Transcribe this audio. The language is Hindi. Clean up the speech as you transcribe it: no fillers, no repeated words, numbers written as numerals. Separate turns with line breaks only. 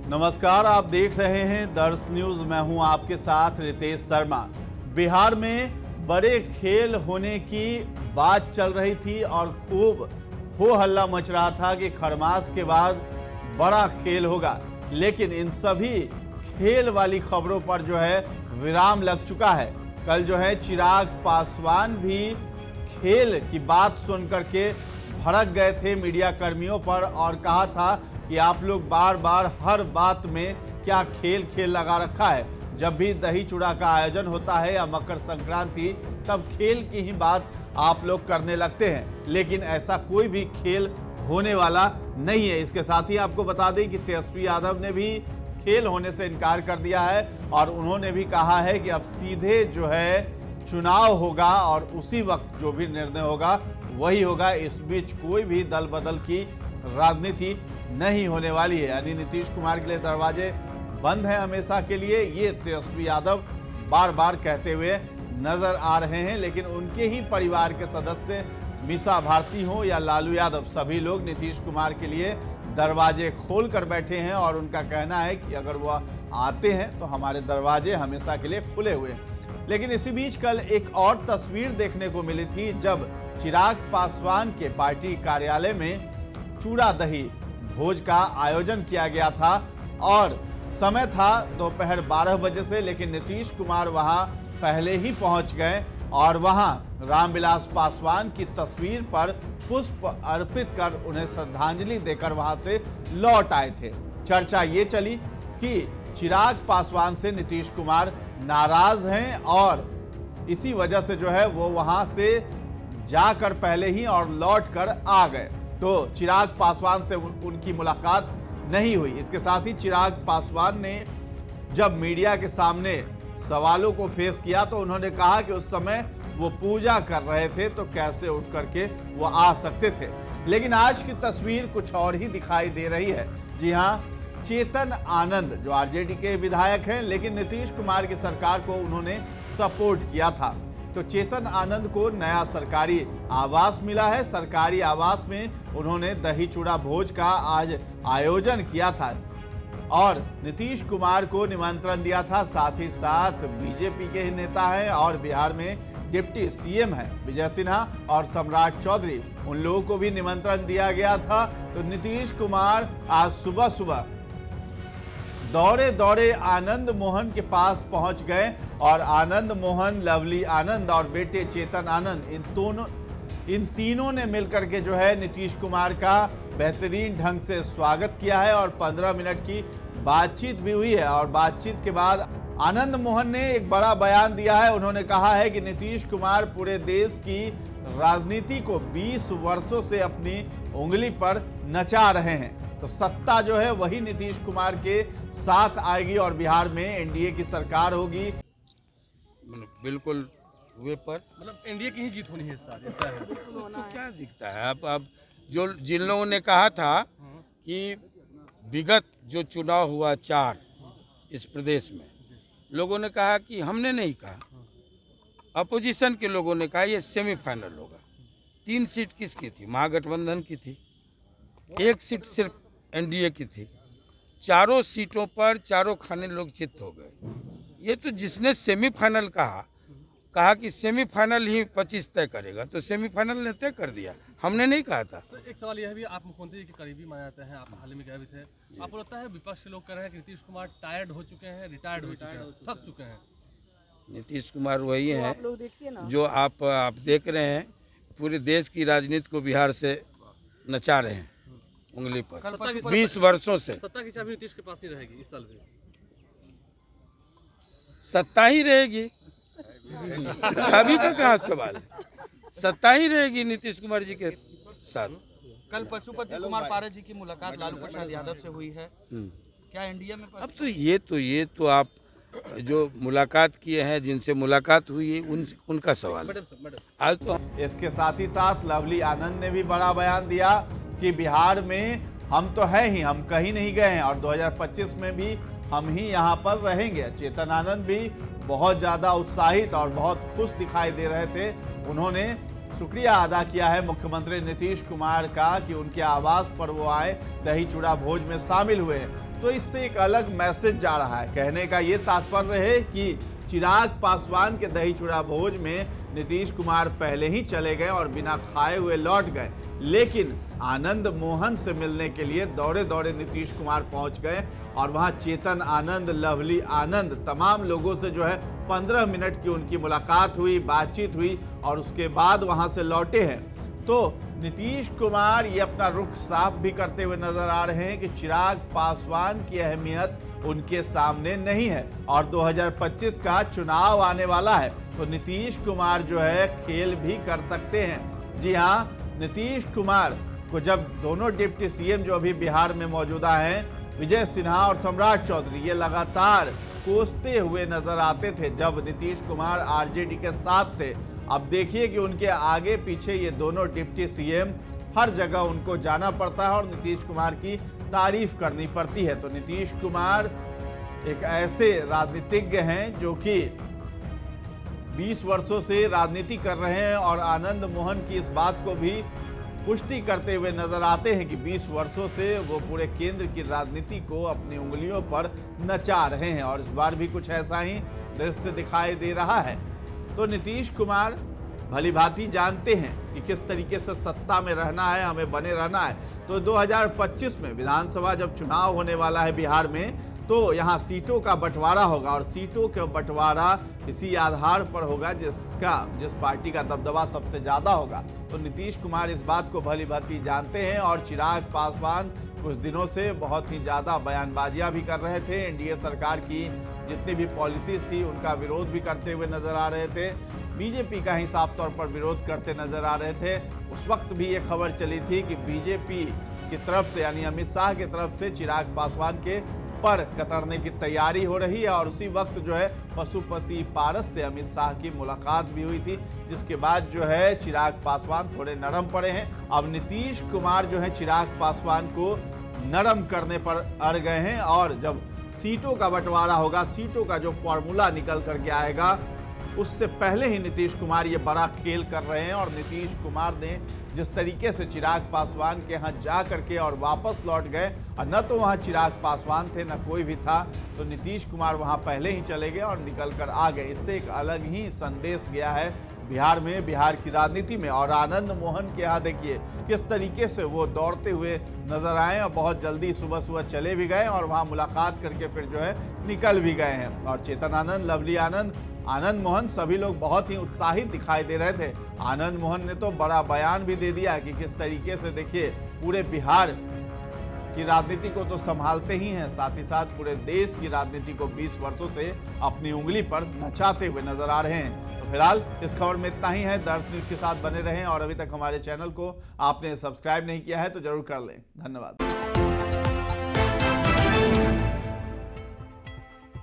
नमस्कार, आप देख रहे हैं दर्श न्यूज। मैं हूं आपके साथ रितेश शर्मा। बिहार में बड़े खेल होने की बात चल रही थी और खूब हो हल्ला मच रहा था कि खरमास के बाद बड़ा खेल होगा, लेकिन इन सभी खेल वाली खबरों पर जो है विराम लग चुका है। कल जो है चिराग पासवान भी खेल की बात सुनकर के भड़क गए थे मीडिया कर्मियों पर और कहा था कि आप लोग बार बार हर बात में क्या खेल खेल लगा रखा है। जब भी दही चूड़ा का आयोजन होता है या मकर संक्रांति, तब खेल की ही बात आप लोग करने लगते हैं, लेकिन ऐसा कोई भी खेल होने वाला नहीं है। इसके साथ ही आपको बता दें कि तेजस्वी यादव ने भी खेल होने से इनकार कर दिया है और उन्होंने भी कहा है कि अब सीधे जो है चुनाव होगा और उसी वक्त जो भी निर्णय होगा वही होगा। इस बीच कोई भी दल बदल की राजनीति नहीं होने वाली है, यानी नीतीश कुमार के लिए दरवाजे बंद हैं हमेशा के लिए। ये तेजस्वी यादव बार बार कहते हुए नजर आ रहे हैं, लेकिन उनके ही परिवार के सदस्य मीसा भारती हो या लालू यादव, सभी लोग नीतीश कुमार के लिए दरवाजे खोल कर बैठे हैं और उनका कहना है कि अगर वो आते हैं तो हमारे दरवाजे हमेशा के लिए खुले हुए हैं। लेकिन इसी बीच कल एक और तस्वीर देखने को मिली थी, जब चिराग पासवान के पार्टी कार्यालय में चूड़ा दही भोज का आयोजन किया गया था और समय था दोपहर 12 बजे से, लेकिन नीतीश कुमार वहां पहले ही पहुंच गए और वहां रामविलास पासवान की तस्वीर पर पुष्प अर्पित कर उन्हें श्रद्धांजलि देकर वहां से लौट आए थे। चर्चा ये चली कि चिराग पासवान से नीतीश कुमार नाराज हैं और इसी वजह से जो है वो वहां से जाकर पहले ही और लौट कर आ गए, तो चिराग पासवान से उनकी मुलाकात नहीं हुई। इसके साथ ही चिराग पासवान ने जब मीडिया के सामने सवालों को फेस किया तो उन्होंने कहा कि उस समय वो पूजा कर रहे थे तो कैसे उठ करके वो आ सकते थे। लेकिन आज की तस्वीर कुछ और ही दिखाई दे रही है। जी हाँ, चेतन आनंद जो आरजेडी के विधायक हैं, लेकिन नीतीश कुमार की सरकार को उन्होंने सपोर्ट किया था, तो चेतन आनंद को नया सरकारी आवास मिला है। सरकारी आवास में उन्होंने दही चूड़ा भोज का आज आयोजन किया था और नीतीश कुमार को निमंत्रण दिया था। साथ ही साथ बीजेपी के ही नेता हैं और बिहार में डिप्टी सीएम हैं विजय सिन्हा और सम्राट चौधरी, उन लोगों को भी निमंत्रण दिया गया था। तो नीतीश कुमार आज सुबह सुबह दौड़े दौड़े आनंद मोहन के पास पहुंच गए और आनंद मोहन, लवली आनंद और बेटे चेतन आनंद, इन तीनों ने मिलकर के जो है नीतीश कुमार का बेहतरीन ढंग से स्वागत किया है और 15 मिनट की बातचीत भी हुई है। और बातचीत के बाद आनंद मोहन ने एक बड़ा बयान दिया है। उन्होंने कहा है कि नीतीश कुमार पूरे देश की राजनीति को 20 वर्षों से अपनी उंगली पर नचा रहे हैं, तो सत्ता जो है वही नीतीश कुमार के साथ आएगी और बिहार में एनडीए की सरकार होगी।
बिल्कुल हुए पर
मतलब एनडीए की ही जीत होनी है इस साल, ऐसा है।
तो क्या दिखता है अब जो जिन लोगों ने कहा था कि विगत जो चुनाव हुआ 4 इस प्रदेश में, लोगों ने कहा कि हमने नहीं कहा, अपोजिशन के लोगों ने कहा ये सेमीफाइनल होगा। 3 सीट किसकी थी? महागठबंधन की थी। 1 सीट सिर्फ एनडीए की थी। चारों सीटों पर चारों खाने लोग चित्त हो गए। ये तो जिसने सेमीफाइनल कहा कि सेमीफाइनल ही 25 तय करेगा, तो सेमीफाइनल ने तय कर दिया, हमने नहीं कहा था।
तो एक सवाल यह भी, आप मुख्यमंत्री के करीबी माने जाते हैं, आप हाल ही में गए भी थे, आपको लगता है विपक्ष के लोग कह रहे हैं कि नीतीश कुमार टायर्ड हो चुके हैं, रिटायर्ड हो चुके हैं, थक चुके हैं?
नीतीश कुमार वही हैं जो आप देख रहे हैं, पूरे देश की राजनीति को बिहार से नचा रहे हैं उंगली पर 20 वर्षों से।
सत्ता की चाबी नीतीश के पास ही रहेगी इस साल भी?
सत्ता ही रहेगी, चाबी का कहाँ सवाल है, सत्ता ही रहेगी नीतीश कुमार जी के साथ।
कल पशुपति कुमार पारस जी की मुलाकात लालू प्रसाद यादव से हुई है, क्या एनडीए में?
अब तो ये तो आप जो मुलाकात किए हैं, जिनसे मुलाकात हुई है उनका सवाल है। आज तो
इसके साथ ही साथ लवली आनंद ने भी बड़ा बयान दिया कि बिहार में हम तो हैं ही, हम कहीं नहीं गए हैं और 2025 में भी हम ही यहाँ पर रहेंगे। चेतन आनंद भी बहुत ज़्यादा उत्साहित और बहुत खुश दिखाई दे रहे थे। उन्होंने शुक्रिया अदा किया है मुख्यमंत्री नीतीश कुमार का कि उनके आवास पर वो आए, दही चूड़ा भोज में शामिल हुए। तो इससे एक अलग मैसेज जा रहा है। कहने का ये तात्पर्य है कि चिराग पासवान के दही चूड़ा भोज में नीतीश कुमार पहले ही चले गए और बिना खाए हुए लौट गए, लेकिन आनंद मोहन से मिलने के लिए दौड़े दौड़े नीतीश कुमार पहुंच गए और वहां चेतन आनंद, लवली आनंद, तमाम लोगों से जो है 15 मिनट की उनकी मुलाकात हुई, बातचीत हुई और उसके बाद वहां से लौटे हैं। तो नीतीश कुमार ये अपना रुख साफ भी करते हुए नजर आ रहे हैं कि चिराग पासवान की अहमियत उनके सामने नहीं है और 2025 का चुनाव आने वाला है, तो नीतीश कुमार जो है खेल भी कर सकते हैं। जी हाँ, नीतीश कुमार को जब दोनों डिप्टी सीएम जो अभी बिहार में मौजूदा हैं, विजय सिन्हा और सम्राट चौधरी, ये लगातार कोसते हुए नजर आते थे जब नीतीश कुमार आरजेडी के साथ थे। अब देखिए कि उनके आगे पीछे ये दोनों डिप्टी सीएम, हर जगह उनको जाना पड़ता है और नीतीश कुमार की तारीफ करनी पड़ती है। तो नीतीश कुमार एक ऐसे राजनीतिज्ञ हैं जो कि 20 वर्षों से राजनीति कर रहे हैं और आनंद मोहन की इस बात को भी पुष्टि करते हुए नजर आते हैं कि 20 वर्षों से वो पूरे केंद्र की राजनीति को अपनी उंगलियों पर नचा रहे हैं और इस बार भी कुछ ऐसा ही दृश्य दिखाई दे रहा है। तो नीतीश कुमार भली भांति जानते हैं कि किस तरीके से सत्ता में रहना है, हमें बने रहना है। तो 2025 में विधानसभा जब चुनाव होने वाला है बिहार में, तो यहाँ सीटों का बंटवारा होगा और सीटों का बंटवारा इसी आधार पर होगा जिस पार्टी का दबदबा सबसे ज़्यादा होगा। तो नीतीश कुमार इस बात को भली भांति जानते हैं और चिराग पासवान कुछ दिनों से बहुत ही ज़्यादा बयानबाजियाँ भी कर रहे थे। एनडीए सरकार की जितनी भी पॉलिसीज थी उनका विरोध भी करते हुए नजर आ रहे थे। बीजेपी का ही साफ तौर पर विरोध करते नजर आ रहे थे। उस वक्त भी ये खबर चली थी कि बीजेपी की तरफ से यानी अमित शाह की तरफ से चिराग पासवान के पर कतरने की तैयारी हो रही है और उसी वक्त जो है पशुपति पारस से अमित शाह की मुलाकात भी हुई थी, जिसके बाद जो है चिराग पासवान थोड़े नरम पड़े हैं। अब नीतीश कुमार जो है चिराग पासवान को नरम करने पर अड़ गए हैं और जब सीटों का बंटवारा होगा, सीटों का जो फॉर्मूला निकल करके आएगा, उससे पहले ही नीतीश कुमार ये बड़ा खेल कर रहे हैं। और नीतीश कुमार ने जिस तरीके से चिराग पासवान के यहाँ जा करके और वापस लौट गए और न तो वहाँ चिराग पासवान थे न कोई भी था, तो नीतीश कुमार वहाँ पहले ही चले गए और निकल कर आ गए। इससे एक अलग ही संदेश गया है बिहार में, बिहार की राजनीति में। और आनंद मोहन के यहाँ देखिए किस तरीके से वो दौड़ते हुए नजर आए और बहुत जल्दी सुबह सुबह चले भी गए और वहाँ मुलाकात करके फिर जो है निकल भी गए हैं। और चेतन आनंद, लवली आनंद, आनंद मोहन, सभी लोग बहुत ही उत्साहित दिखाई दे रहे थे। आनंद मोहन ने तो बड़ा बयान भी दे दिया कि किस तरीके से देखिए पूरे बिहार की राजनीति को तो संभालते ही हैं, साथ ही साथ पूरे देश की राजनीति को 20 वर्षों से अपनी उंगली पर नचाते हुए नजर आ रहे हैं। तो फिलहाल इस खबर में इतना ही है। दर्श न्यूज के साथ बने रहें और अभी तक हमारे चैनल को आपने सब्सक्राइब नहीं किया है तो जरूर कर लें। धन्यवाद।